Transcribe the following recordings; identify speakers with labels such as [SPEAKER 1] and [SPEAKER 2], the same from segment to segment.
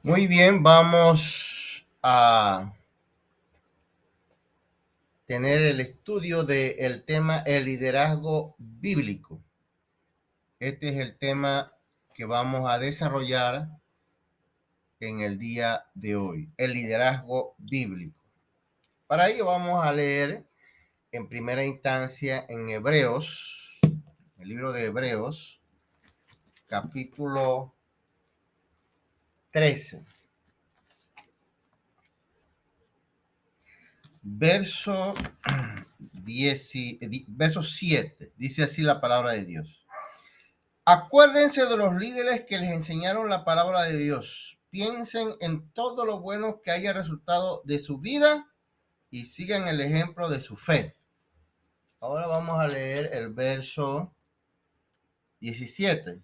[SPEAKER 1] Muy bien, vamos a tener el estudio del tema el liderazgo bíblico. Este es el tema que vamos a desarrollar en el día de hoy, el liderazgo bíblico. Para ello vamos a leer en primera instancia en Hebreos, el libro de Hebreos, capítulo 13. Verso 7, dice así la palabra de Dios. Acuérdense de los líderes que les enseñaron la palabra de Dios. Piensen en todo lo bueno que haya resultado de su vida y sigan el ejemplo de su fe. Ahora vamos a leer el verso 17.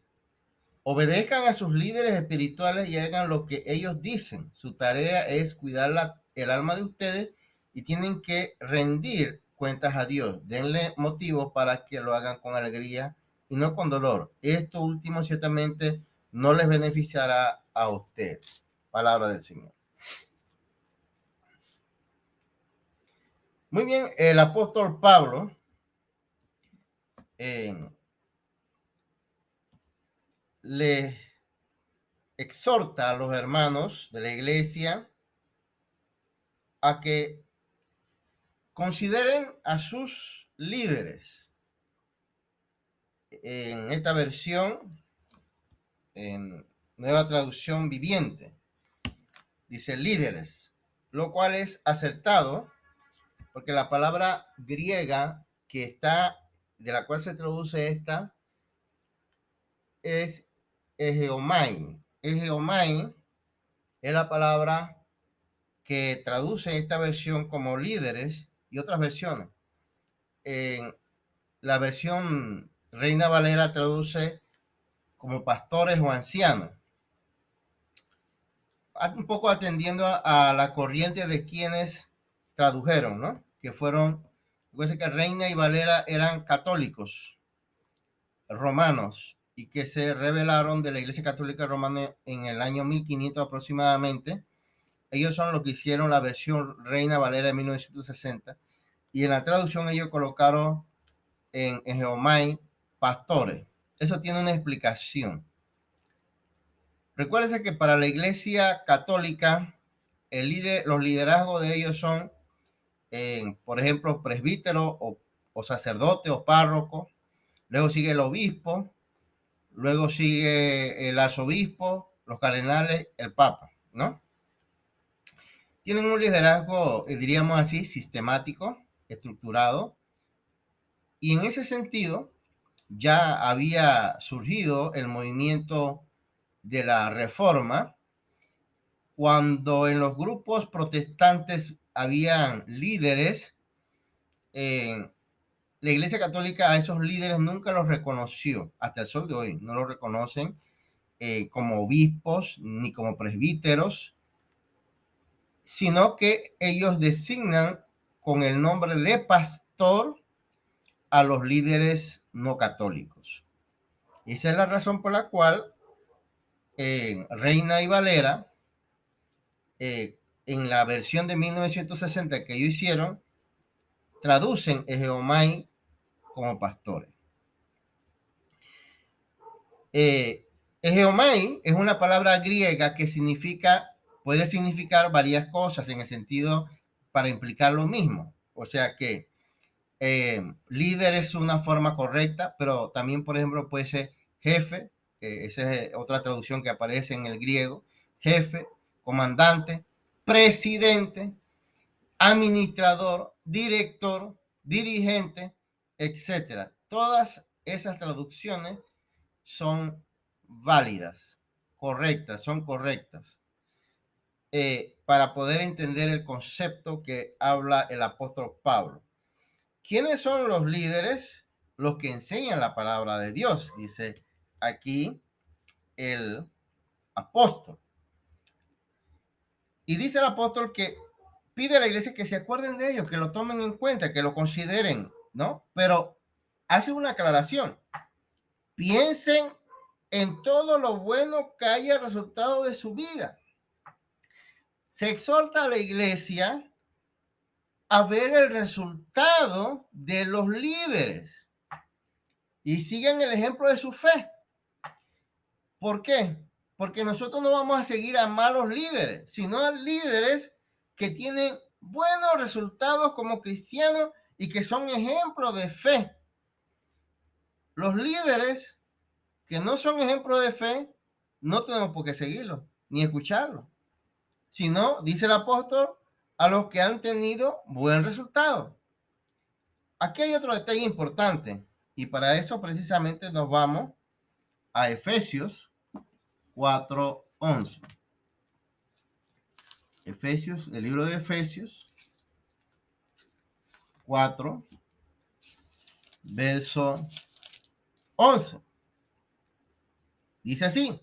[SPEAKER 1] Obedezcan a sus líderes espirituales y hagan lo que ellos dicen. Su tarea es cuidar el alma de ustedes y tienen que rendir cuentas a Dios. Denle motivo para que lo hagan con alegría y no con dolor. Esto último ciertamente no les beneficiará a usted. Palabra del Señor. Muy bien, el apóstol Pablo le exhorta a los hermanos de la iglesia a que consideren a sus líderes. En esta versión, en Nueva Traducción Viviente, dice líderes, lo cual es acertado porque la palabra griega que está, de la cual se traduce esta, es egeomai. Egeomai es la palabra que traduce esta versión como líderes y otras versiones. En la versión Reina Valera traduce como pastores o ancianos, un poco atendiendo a la corriente de quienes tradujeron, ¿no? Que fueron, recuerden que Reina y Valera eran católicos romanos y que se rebelaron de la Iglesia Católica Romana en el año 1500 aproximadamente. Ellos son los que hicieron la versión Reina Valera de 1960 y en la traducción ellos colocaron en Geomai pastores. Eso tiene una explicación. Recuérdense que para la Iglesia Católica los liderazgos de ellos son, por ejemplo, presbítero o sacerdote o párroco. Luego sigue el obispo, luego sigue el arzobispo, los cardenales, el papa, ¿no? Tienen un liderazgo, diríamos así, sistemático, estructurado, y en ese sentido ya había surgido el movimiento de la Reforma, cuando en los grupos protestantes habían líderes. La Iglesia Católica a esos líderes nunca los reconoció, hasta el sol de hoy no los reconocen como obispos ni como presbíteros, sino que ellos designan con el nombre de pastor a los líderes no católicos. Esa es la razón por la cual Reina y Valera, en la versión de 1960 que ellos hicieron, traducen Egeomai como pastores. Egeomai es una palabra griega que puede significar varias cosas en el sentido para implicar lo mismo. O sea que líder es una forma correcta, pero también, por ejemplo, puede ser jefe. Esa es otra traducción que aparece en el griego. Jefe, comandante, presidente, administrador, director, dirigente, etcétera. Todas esas traducciones son válidas, correctas, son correctas, para poder entender el concepto que habla el apóstol Pablo. ¿Quiénes son los líderes? Los que enseñan la palabra de Dios, dice aquí el apóstol. Y dice el apóstol que pide a la iglesia que se acuerden de ellos, que lo tomen en cuenta, que lo consideren, ¿no? Pero hace una aclaración. Piensen en todo lo bueno que haya resultado de su vida. Se exhorta a la iglesia a ver el resultado de los líderes y sigan el ejemplo de su fe. ¿Por qué? Porque nosotros no vamos a seguir a malos líderes, sino a líderes que tienen buenos resultados como cristianos y que son ejemplos de fe. Los líderes que no son ejemplos de fe, no tenemos por qué seguirlos ni escucharlos, sino, dice el apóstol, a los que han tenido buen resultado. Aquí hay otro detalle importante y para eso precisamente nos vamos a Efesios 4:11. Efesios, el libro de Efesios 4, verso 11. Dice así: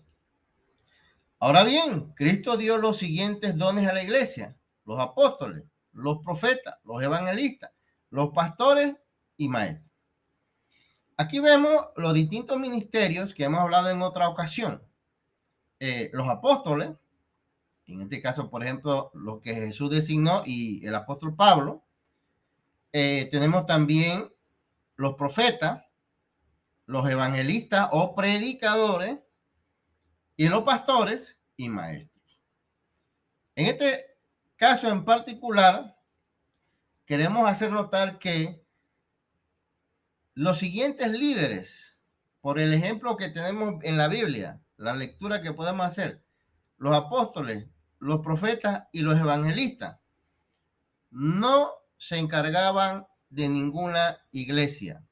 [SPEAKER 1] ahora bien, Cristo dio los siguientes dones a la iglesia: los apóstoles, los profetas, los evangelistas, los pastores y maestros. Aquí vemos los distintos ministerios que hemos hablado en otra ocasión. Los apóstoles, en este caso, por ejemplo, lo que Jesús designó y el apóstol Pablo. Tenemos también los profetas, los evangelistas o predicadores y los pastores y maestros. En este caso en particular, queremos hacer notar que los siguientes líderes, por el ejemplo que tenemos en la Biblia, la lectura que podemos hacer, los apóstoles, los profetas y los evangelistas, no se encargaban de ninguna iglesia.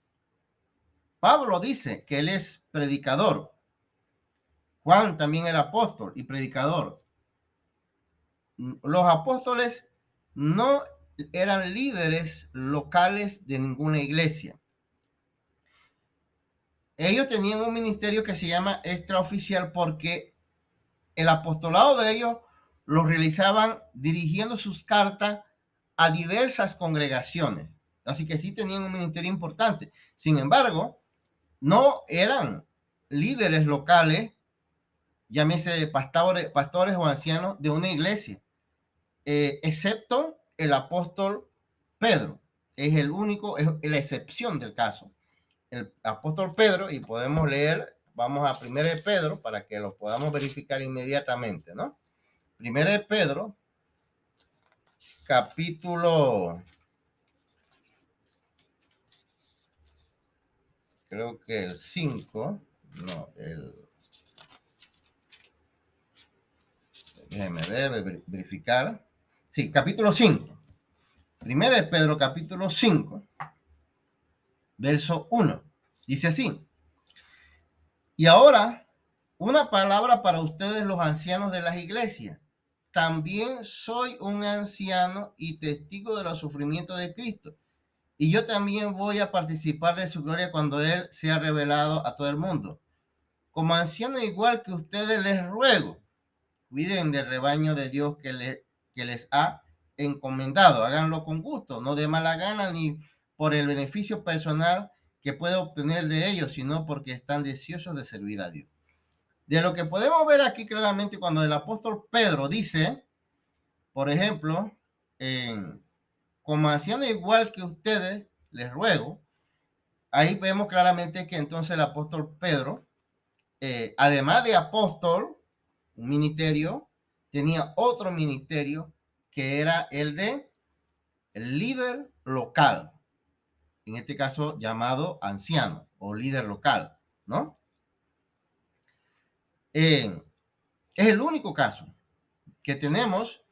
[SPEAKER 1] Pablo dice que él es predicador. Juan también era apóstol y predicador. Los apóstoles no eran líderes locales de ninguna iglesia. Ellos tenían un ministerio que se llama extraoficial porque el apostolado de ellos lo realizaban dirigiendo sus cartas a diversas congregaciones. Así que sí tenían un ministerio importante. Sin embargo, no eran líderes locales, llámese pastores o ancianos de una iglesia, excepto el apóstol Pedro. Es el único, es la excepción del caso. El apóstol Pedro, y podemos leer, vamos a 1 de Pedro para que lo podamos verificar inmediatamente, ¿no? 1 de Pedro, capítulo, creo que el 5, no, déjenme ver, verificar. Sí, capítulo 5. 1 de Pedro, capítulo 5, verso 1. Dice así: y ahora, una palabra para ustedes los ancianos de las iglesias. También soy un anciano y testigo de los sufrimientos de Cristo. Y yo también voy a participar de su gloria cuando Él sea revelado a todo el mundo. Como anciano igual que ustedes les ruego, cuiden del rebaño de Dios que les ha encomendado. Háganlo con gusto, no de mala gana ni por el beneficio personal que puede obtener de ellos, sino porque están deseosos de servir a Dios. De lo que podemos ver aquí claramente cuando el apóstol Pedro dice, por ejemplo, como anciano igual que ustedes, les ruego, ahí vemos claramente que entonces el apóstol Pedro, además de apóstol, un ministerio, tenía otro ministerio que era el de el líder local, en este caso llamado anciano o líder local, ¿no? Es el único caso que tenemos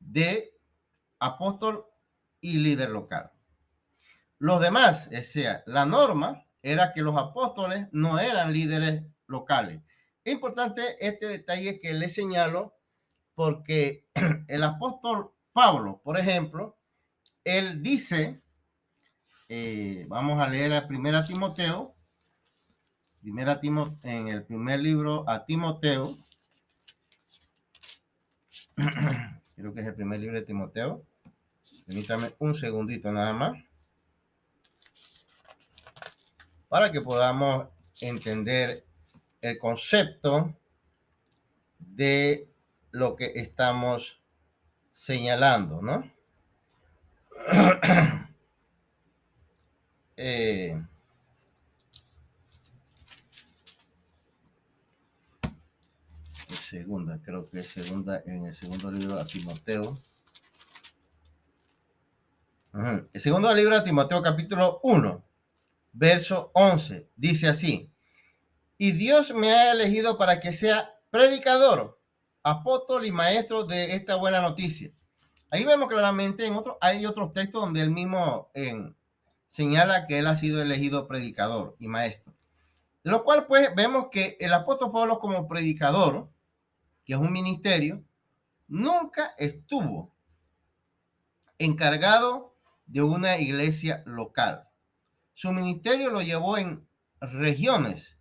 [SPEAKER 1] de apóstol y líder local. Los demás, o sea, la norma era que los apóstoles no eran líderes locales. Es importante este detalle que les señalo porque el apóstol Pablo, por ejemplo, él dice, vamos a leer a Timoteo, en el primer libro a Timoteo, creo que es el primer libro de Timoteo, permítame un segundito nada más, para que podamos entender el concepto de lo que estamos señalando, ¿no? Eh, segunda, creo que es segunda, en el segundo libro a Timoteo. El segundo libro de Timoteo, capítulo 1, verso 11, dice así: y Dios me ha elegido para que sea predicador, apóstol y maestro de esta buena noticia. Ahí vemos claramente, hay otros textos donde él mismo señala que él ha sido elegido predicador y maestro. De lo cual, pues, vemos que el apóstol Pablo como predicador, que es un ministerio, nunca estuvo encargado de una iglesia local. Su ministerio lo llevó en regiones,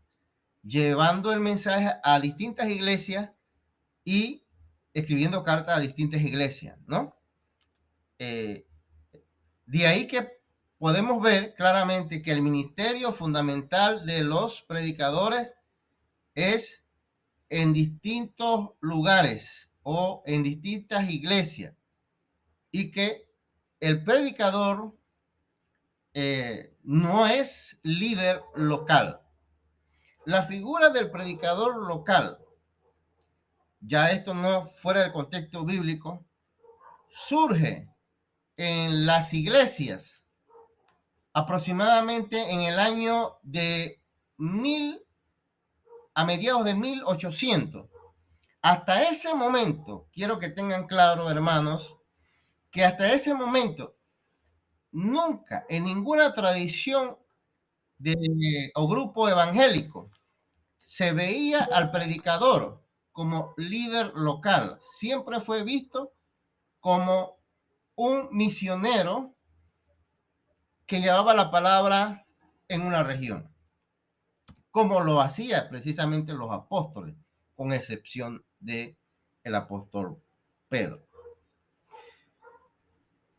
[SPEAKER 1] llevando el mensaje a distintas iglesias y escribiendo cartas a distintas iglesias, ¿no? De ahí que podemos ver claramente que el ministerio fundamental de los predicadores es en distintos lugares o en distintas iglesias, y que el predicador no es líder local. La figura del predicador local, ya esto no fuera del contexto bíblico, surge en las iglesias aproximadamente en el año de a mediados de 1800. Hasta ese momento, quiero que tengan claro, hermanos, que hasta ese momento nunca en ninguna tradición o grupo evangélico se veía al predicador como líder local. Siempre fue visto como un misionero que llevaba la palabra en una región, como lo hacía precisamente los apóstoles, con excepción de el apóstol Pedro.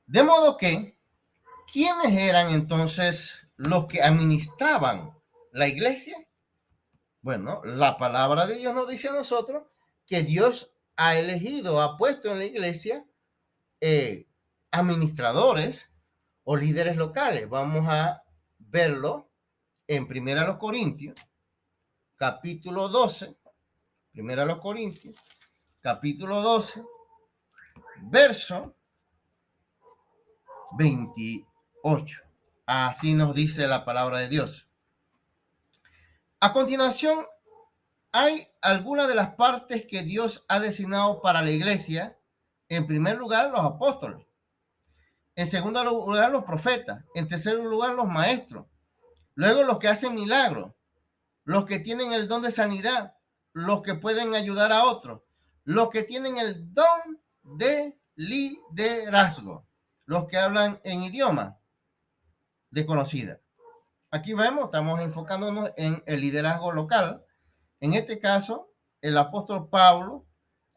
[SPEAKER 1] De modo que, ¿quiénes eran entonces los que administraban la iglesia? Bueno, la palabra de Dios nos dice a nosotros que Dios ha elegido, ha puesto en la iglesia administradores o líderes locales. Vamos a verlo en 1 Corintios, capítulo 12. 1 Corintios, capítulo 12, verso 28. Así nos dice la palabra de Dios. A continuación, hay algunas de las partes que Dios ha designado para la iglesia. En primer lugar, los apóstoles. En segundo lugar, los profetas. En tercer lugar, los maestros. Luego, los que hacen milagros. Los que tienen el don de sanidad. Los que pueden ayudar a otros. Los que tienen el don de liderazgo. Los que hablan en idioma desconocida. Aquí vemos, estamos enfocándonos en el liderazgo local. En este caso, el apóstol Pablo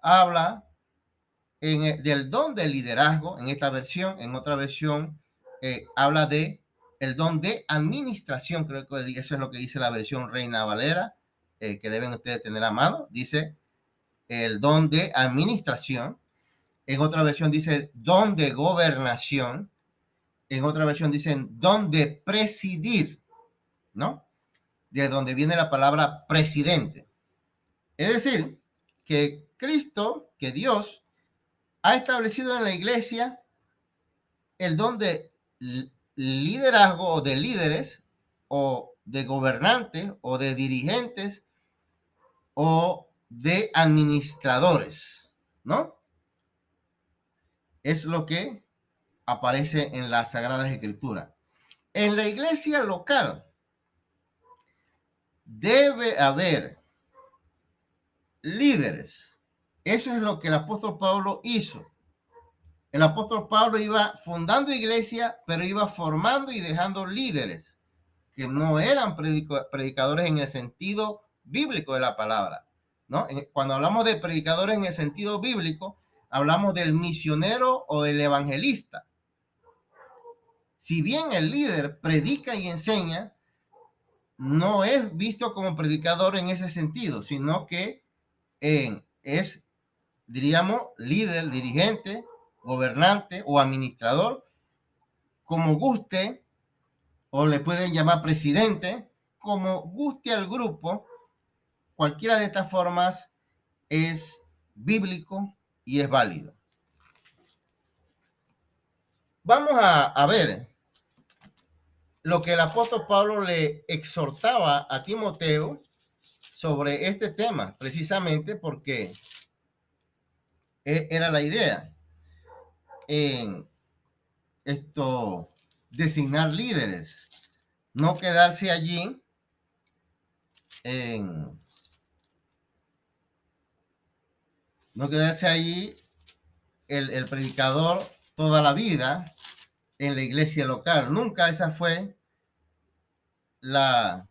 [SPEAKER 1] habla del don del liderazgo en esta versión. En otra versión habla de el don de administración. Creo que eso es lo que dice la versión Reina Valera, que deben ustedes tener a mano. Dice el don de administración. En otra versión dice don de gobernación. En otra versión dicen don de presidir, ¿no? De donde viene la palabra presidente. Es decir, que Cristo, que Dios, ha establecido en la iglesia el don de liderazgo o de líderes o de gobernantes o de dirigentes o de administradores, ¿no? Es lo que aparece en las Sagradas Escrituras. En la iglesia local debe haber líderes. Eso es lo que el apóstol Pablo hizo. El apóstol Pablo iba fundando iglesia, pero iba formando y dejando líderes que no eran predicadores en el sentido bíblico de la palabra, ¿no? Cuando hablamos de predicadores en el sentido bíblico, hablamos del misionero o del evangelista. Si bien el líder predica y enseña, no es visto como predicador en ese sentido, sino que es, diríamos, líder, dirigente gobernante o administrador, como guste, o le pueden llamar presidente, como guste al grupo. Cualquiera de estas formas es bíblico y es válido. Vamos a ver lo que el apóstol Pablo le exhortaba a Timoteo sobre este tema, precisamente porque era la idea en esto, designar líderes, no quedarse allí en no quedarse allí el predicador toda la vida en la iglesia local. Nunca esa fue la,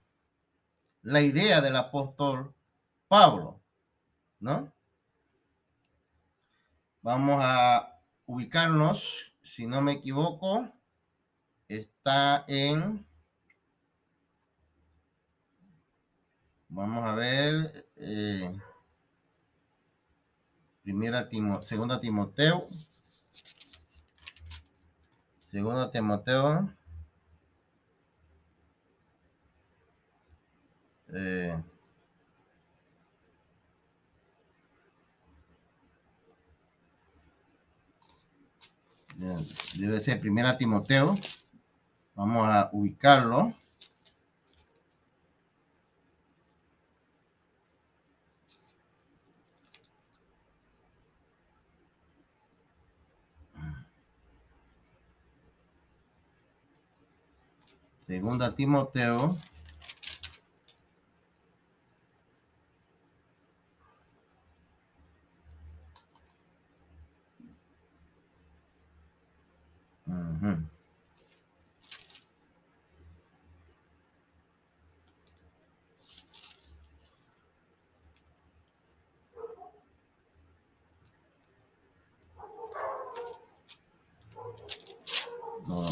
[SPEAKER 1] la idea del apóstol Pablo, ¿no? Vamos a ubicarnos, si no me equivoco, está en, vamos a ver, segunda Timoteo, eh, debe ser primera Timoteo, vamos a ubicarlo. Segunda Timoteo.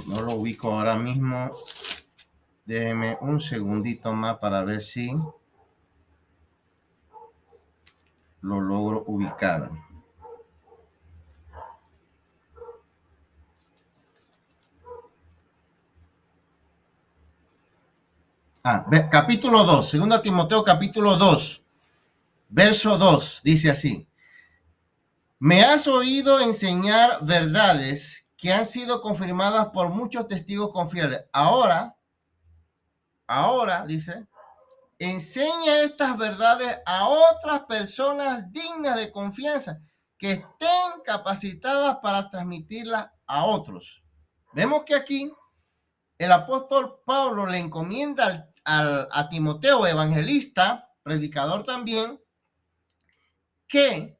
[SPEAKER 1] No lo ubico ahora mismo. Déjeme un segundito más para ver si lo logro ubicar. Capítulo 2, segunda Timoteo capítulo 2, verso 2, dice así: me has oído enseñar verdades que han sido confirmadas por muchos testigos confiables. Ahora, dice, enseña estas verdades a otras personas dignas de confianza que estén capacitadas para transmitirlas a otros. Vemos que aquí el apóstol Pablo le encomienda a Timoteo, evangelista, predicador también, que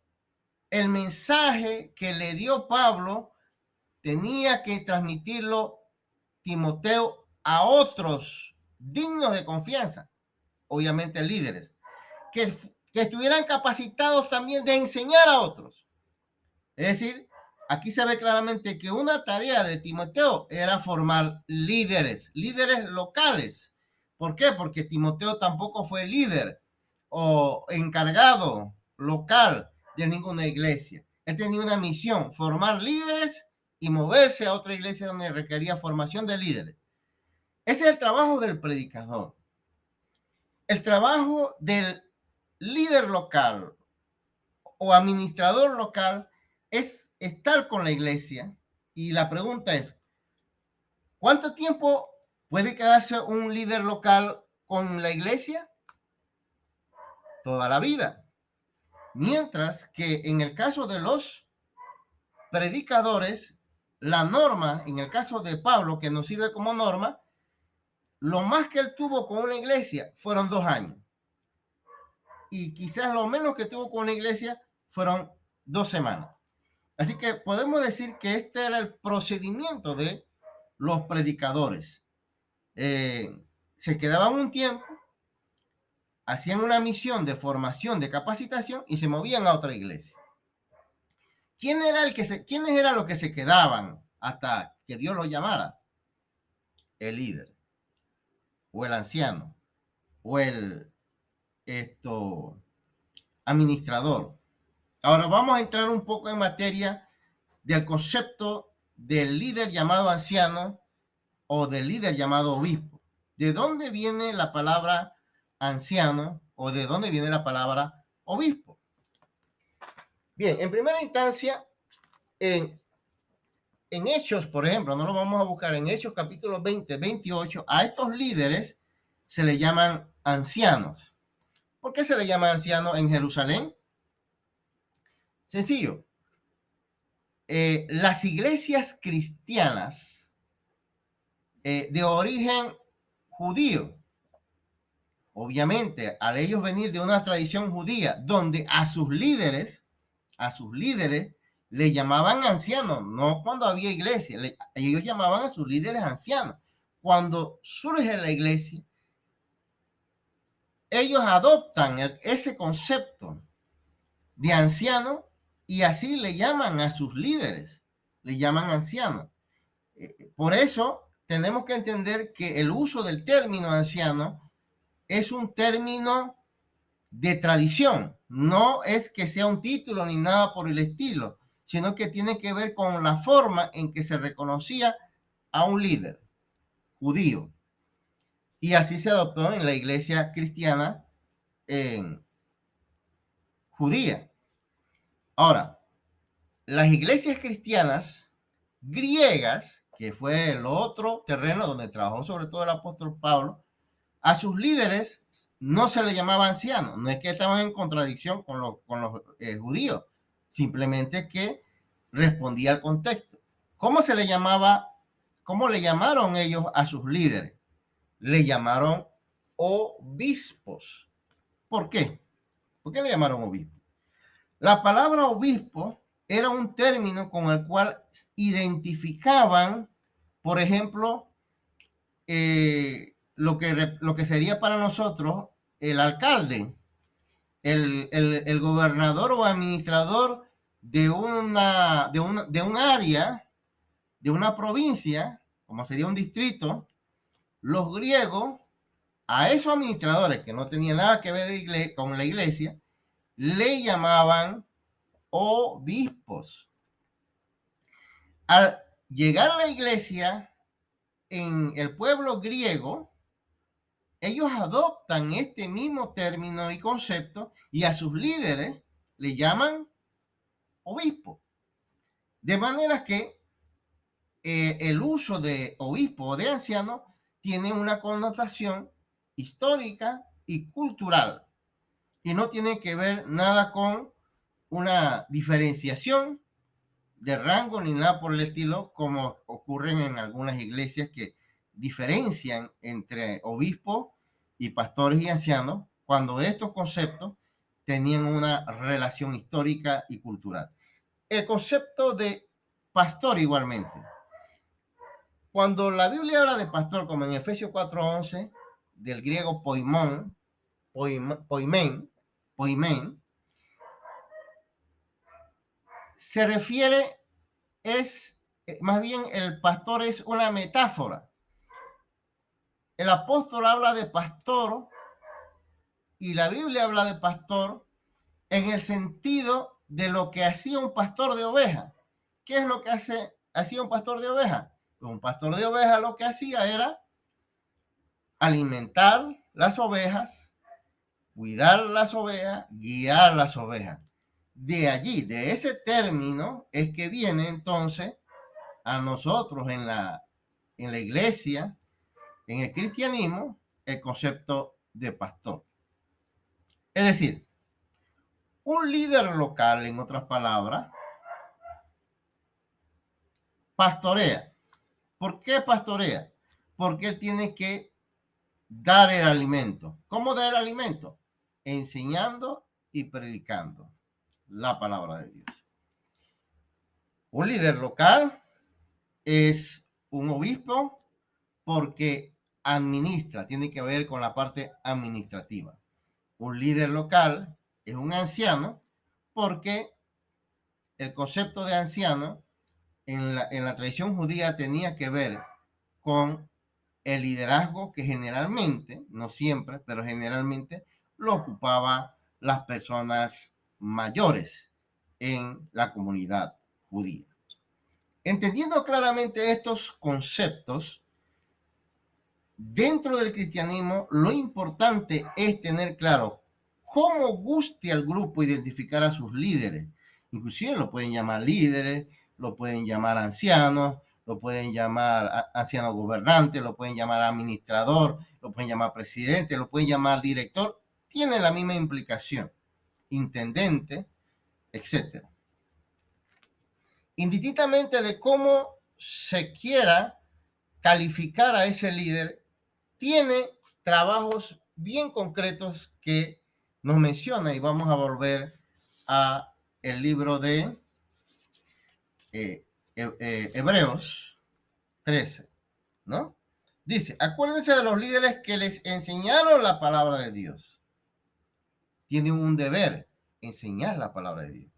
[SPEAKER 1] el mensaje que le dio Pablo tenía que transmitirlo Timoteo a otros dignos de confianza, obviamente líderes, que estuvieran capacitados también de enseñar a otros. Es decir, aquí se ve claramente que una tarea de Timoteo era formar líderes locales. ¿Por qué? Porque Timoteo tampoco fue líder o encargado local de ninguna iglesia. Él tenía una misión, formar líderes y moverse a otra iglesia donde requería formación de líderes. Ese es el trabajo del predicador. El trabajo del líder local o administrador local es estar con la iglesia, y la pregunta es, ¿cuánto tiempo puede quedarse un líder local con la iglesia? Toda la vida. Mientras que en el caso de los predicadores, la norma, en el caso de Pablo, que nos sirve como norma, lo más que él tuvo con una iglesia fueron 2 años. Y quizás lo menos que tuvo con una iglesia fueron 2 semanas. Así que podemos decir que este era el procedimiento de los predicadores. Se quedaban un tiempo, hacían una misión de formación, de capacitación y se movían a otra iglesia. ¿Quiénes eran los que se quedaban hasta que Dios los llamara? El líder, o el anciano, o el administrador. Ahora vamos a entrar un poco en materia del concepto del líder llamado anciano o del líder llamado obispo. ¿De dónde viene la palabra anciano o de dónde viene la palabra obispo? Bien, en primera instancia, en Hechos, por ejemplo, no lo vamos a buscar, en Hechos capítulo 20, 28, a estos líderes se les llaman ancianos. ¿Por qué se les llama ancianos en Jerusalén? Sencillo. Las iglesias cristianas de origen judío, obviamente, al ellos venir de una tradición judía, donde a sus líderes le llamaban ancianos, no cuando había iglesia, ellos llamaban a sus líderes ancianos. Cuando surge la iglesia, ellos adoptan ese concepto de anciano y así le llaman a sus líderes, le llaman ancianos. Por eso tenemos que entender que el uso del término anciano es un término de tradición, no es que sea un título ni nada por el estilo, sino que tiene que ver con la forma en que se reconocía a un líder judío. Y así se adoptó en la iglesia cristiana judía. Ahora, las iglesias cristianas griegas, que fue el otro terreno donde trabajó sobre todo el apóstol Pablo, a sus líderes no se les llamaba ancianos, no es que estaban en contradicción con los judíos, simplemente que respondía al contexto. ¿Cómo se le llamaba? ¿Cómo le llamaron ellos a sus líderes? Le llamaron obispos. ¿Por qué? ¿Por qué le llamaron obispos? La palabra obispo era un término con el cual identificaban, por ejemplo, lo que sería para nosotros el alcalde, el gobernador o administrador de un área, de una provincia, como sería un distrito. Los griegos, a esos administradores que no tenían nada que ver con la iglesia, le llamaban obispos. Al llegar a la iglesia, en el pueblo griego, ellos adoptan este mismo término y concepto y a sus líderes le llaman obispo. De manera que el uso de obispo o de anciano tiene una connotación histórica y cultural y no tiene que ver nada con una diferenciación de rango ni nada por el estilo, como ocurren en algunas iglesias que diferencian entre obispos y pastores y ancianos, cuando estos conceptos tenían una relación histórica y cultural. El concepto de pastor igualmente. Cuando la Biblia habla de pastor, como en Efesios 4:11, del griego poimén, se refiere, más bien el pastor es una metáfora. El apóstol habla de pastor y la Biblia habla de pastor en el sentido de lo que hacía un pastor de ovejas. ¿Qué es lo que hacía un pastor de ovejas? Pues un pastor de ovejas lo que hacía era alimentar las ovejas, cuidar las ovejas, guiar las ovejas. De allí, de ese término, es que viene entonces a nosotros en la iglesia, en el cristianismo, el concepto de pastor. Es decir, un líder local, en otras palabras, pastorea. ¿Por qué pastorea? Porque él tiene que dar el alimento. ¿Cómo dar el alimento? Enseñando y predicando la palabra de Dios. Un líder local es un obispo porque administra, tiene que ver con la parte administrativa. Un líder local es un anciano porque el concepto de anciano en la tradición judía tenía que ver con el liderazgo que generalmente, no siempre, pero generalmente lo ocupaba las personas mayores en la comunidad judía. Entendiendo claramente estos conceptos, dentro del cristianismo, lo importante es tener claro cómo guste al grupo identificar a sus líderes. Inclusive lo pueden llamar líderes, lo pueden llamar ancianos, lo pueden llamar anciano gobernante, lo pueden llamar administrador, lo pueden llamar presidente, lo pueden llamar director. Tiene la misma implicación. Intendente, etcétera. Indistintamente de cómo se quiera calificar a ese líder, tiene trabajos bien concretos que nos menciona, y vamos a volver a el libro de Hebreos 13, ¿no? Dice, acuérdense de los líderes que les enseñaron la palabra de Dios. Tienen un deber, enseñar la palabra de Dios.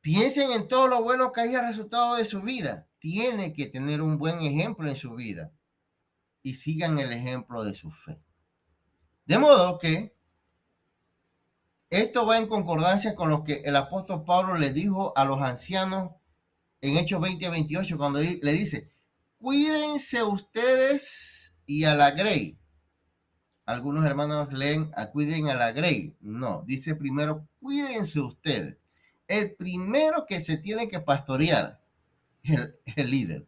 [SPEAKER 1] Piensen en todo lo bueno que haya resultado de su vida. Tiene que tener un buen ejemplo en su vida y sigan el ejemplo de su fe. De modo que esto va en concordancia con lo que el apóstol Pablo le dijo a los ancianos en Hechos 20:28, cuando le dice, cuídense ustedes y a la grey. Algunos hermanos leen, cuiden a la grey. No, dice primero, cuídense ustedes. El primero que se tiene que pastorear es el líder,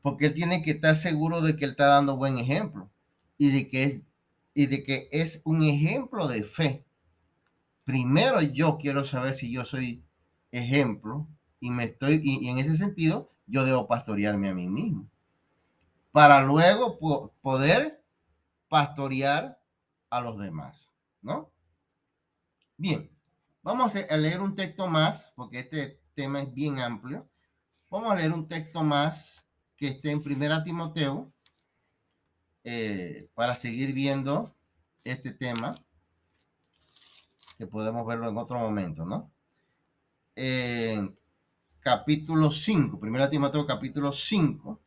[SPEAKER 1] porque él tiene que estar seguro de que él está dando buen ejemplo y de que es un ejemplo de fe. Primero yo quiero saber si yo soy ejemplo y en ese sentido yo debo pastorearme a mí mismo para luego poder pastorear a los demás, ¿no? Bien, vamos a leer un texto más porque este tema es bien amplio. Vamos a leer un texto más que esté en Primera Timoteo para seguir viendo este tema, que podemos verlo en otro momento, ¿no? Capítulo 5, 1 Timoteo capítulo 5,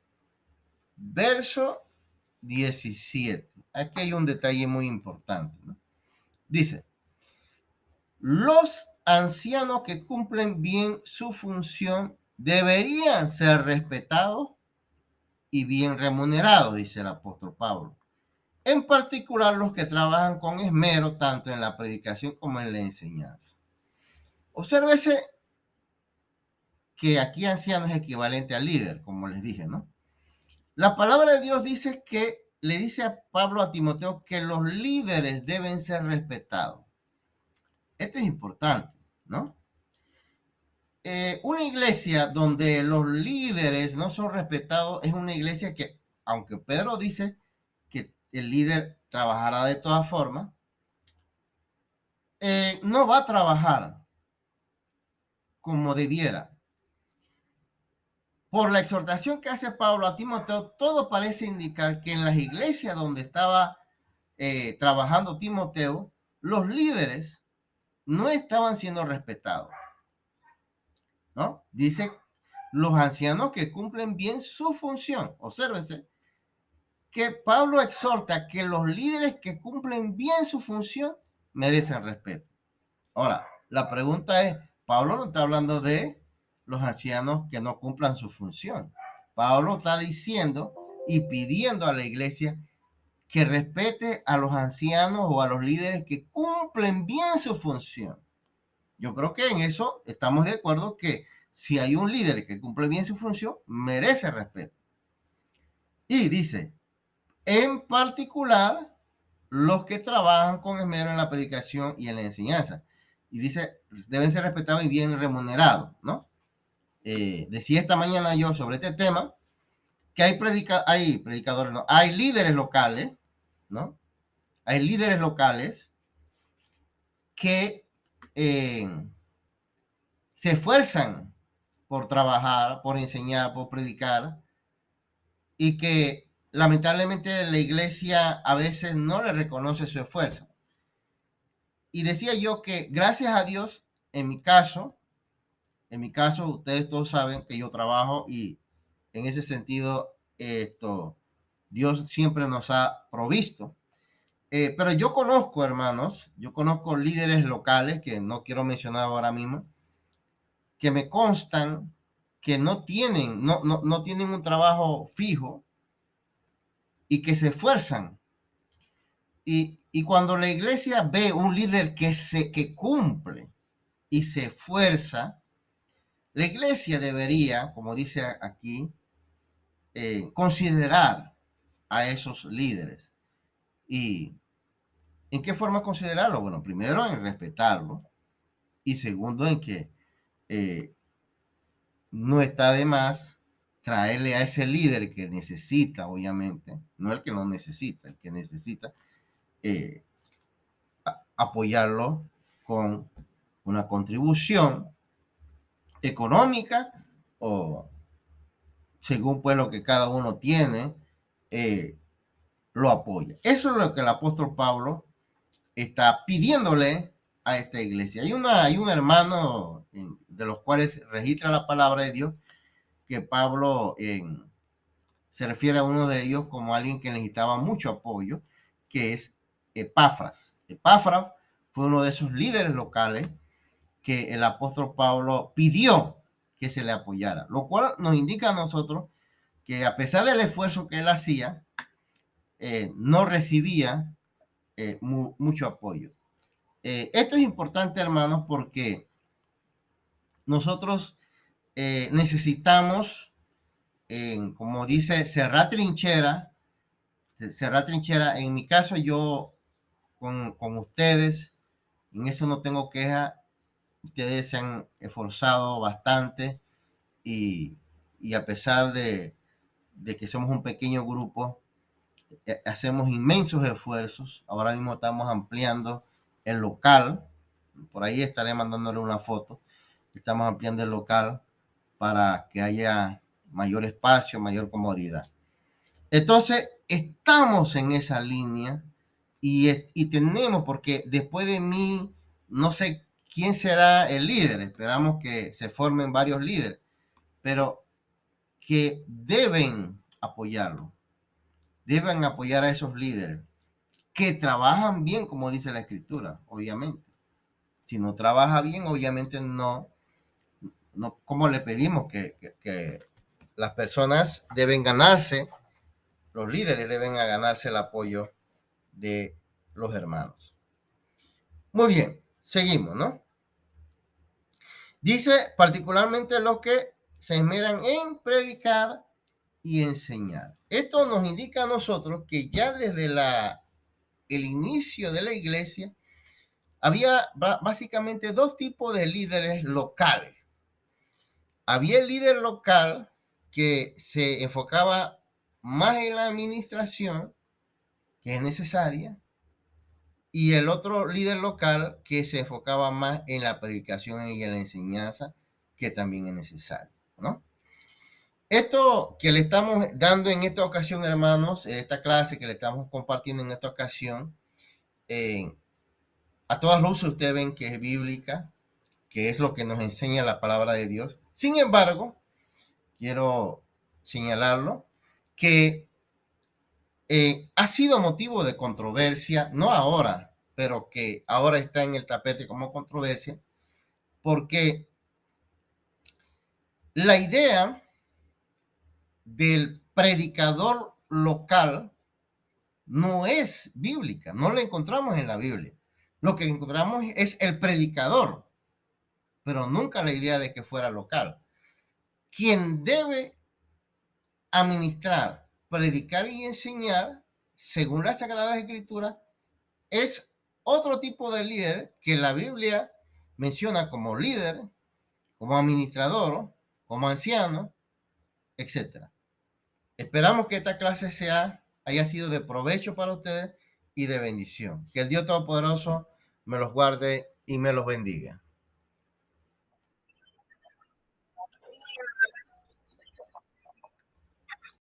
[SPEAKER 1] verso 17. Aquí hay un detalle muy importante, ¿no? Dice, los ancianos que cumplen bien su función deberían ser respetados y bien remunerados, dice el apóstol Pablo. En particular los que trabajan con esmero tanto en la predicación como en la enseñanza. Obsérvese que aquí anciano es equivalente al líder, como les dije, ¿no? La palabra de Dios dice que le dice a Pablo a Timoteo que los líderes deben ser respetados. Esto es importante, ¿no? Una iglesia donde los líderes no son respetados es una iglesia que, aunque Pedro dice que el líder trabajará de todas formas, no va a trabajar como debiera. Por la exhortación que hace Pablo a Timoteo, todo parece indicar que en las iglesias donde estaba trabajando Timoteo, los líderes no estaban siendo respetados, ¿no? Dice los ancianos que cumplen bien su función. Obsérvense que Pablo exhorta que los líderes que cumplen bien su función merecen respeto. Ahora, la pregunta es, Pablo no está hablando de los ancianos que no cumplan su función. Pablo está diciendo y pidiendo a la iglesia que respete a los ancianos o a los líderes que cumplen bien su función. Yo creo que en eso estamos de acuerdo que si hay un líder que cumple bien su función, merece respeto. Y dice, en particular, los que trabajan con esmero en la predicación y en la enseñanza. Y dice, deben ser respetados y bien remunerados, ¿no? Decía esta mañana yo sobre este tema, que hay predicadores, no, hay líderes locales, ¿no? Hay líderes locales que se esfuerzan por trabajar, por enseñar, por predicar, y que lamentablemente la iglesia a veces no le reconoce su esfuerzo. Y decía yo que gracias a Dios, en mi caso, ustedes todos saben que yo trabajo y en ese sentido, Dios siempre nos ha provisto. Pero yo conozco, hermanos, yo conozco líderes locales, que no quiero mencionar ahora mismo, que me constan que no tienen un trabajo fijo y que se esfuerzan. Y cuando la iglesia ve un líder que cumple y se esfuerza, la iglesia debería, como dice aquí, considerar a esos líderes. ¿Y en qué forma considerarlo? Bueno, primero en respetarlo y segundo en que no está de más traerle a ese líder que necesita, obviamente, no el que no necesita, el que necesita, eh, apoyarlo con una contribución económica o según pues lo que cada uno tiene, lo apoya. Eso es lo que el apóstol Pablo está pidiéndole a esta iglesia. Hay un hermano de los cuales registra la palabra de Dios que Pablo se refiere a uno de ellos como alguien que necesitaba mucho apoyo, que es Epafras. Epafras fue uno de esos líderes locales que el apóstol Pablo pidió que se le apoyara, lo cual nos indica a nosotros que a pesar del esfuerzo que él hacía, no recibía mucho apoyo. Esto es importante, hermanos, porque nosotros necesitamos, como dice, cerrar trinchera. En mi caso, yo con ustedes, en eso no tengo queja. Ustedes se han esforzado bastante y, y a pesar de que somos un pequeño grupo, hacemos inmensos esfuerzos. Ahora mismo estamos ampliando el local. Por ahí estaré mandándole una foto. Estamos ampliando el local para que haya mayor espacio, mayor comodidad. Entonces, estamos en esa línea y tenemos, porque después de mí, no sé quién será el líder. Esperamos que se formen varios líderes, pero que deben apoyar a esos líderes que trabajan bien, como dice la escritura, obviamente. Si no trabaja bien, obviamente no como le pedimos que las personas deben ganarse, los líderes deben ganarse el apoyo de los hermanos. Muy bien, seguimos, ¿no? Dice particularmente los que se esmeran en predicar y enseñar. Esto nos indica a nosotros que ya desde el inicio de la iglesia había básicamente dos tipos de líderes locales. Había el líder local que se enfocaba más en la administración, que es necesaria, y el otro líder local que se enfocaba más en la predicación y en la enseñanza, que también es necesario, ¿no? Esto que le estamos dando en esta ocasión, hermanos, esta clase que le estamos compartiendo en esta ocasión, a todas luces ustedes ven que es bíblica, que es lo que nos enseña la palabra de Dios. Sin embargo, quiero señalarlo, que ha sido motivo de controversia, no ahora, pero que ahora está en el tapete como controversia, porque la idea del predicador local no es bíblica, no la encontramos en la Biblia. Lo que encontramos es el predicador, pero nunca la idea de que fuera local. Quien debe administrar, predicar y enseñar, según las Sagradas Escrituras, es otro tipo de líder que la Biblia menciona como líder, como administrador, como anciano, etc. Esperamos que esta clase haya sido de provecho para ustedes y de bendición. Que el Dios Todopoderoso me los guarde y me los bendiga.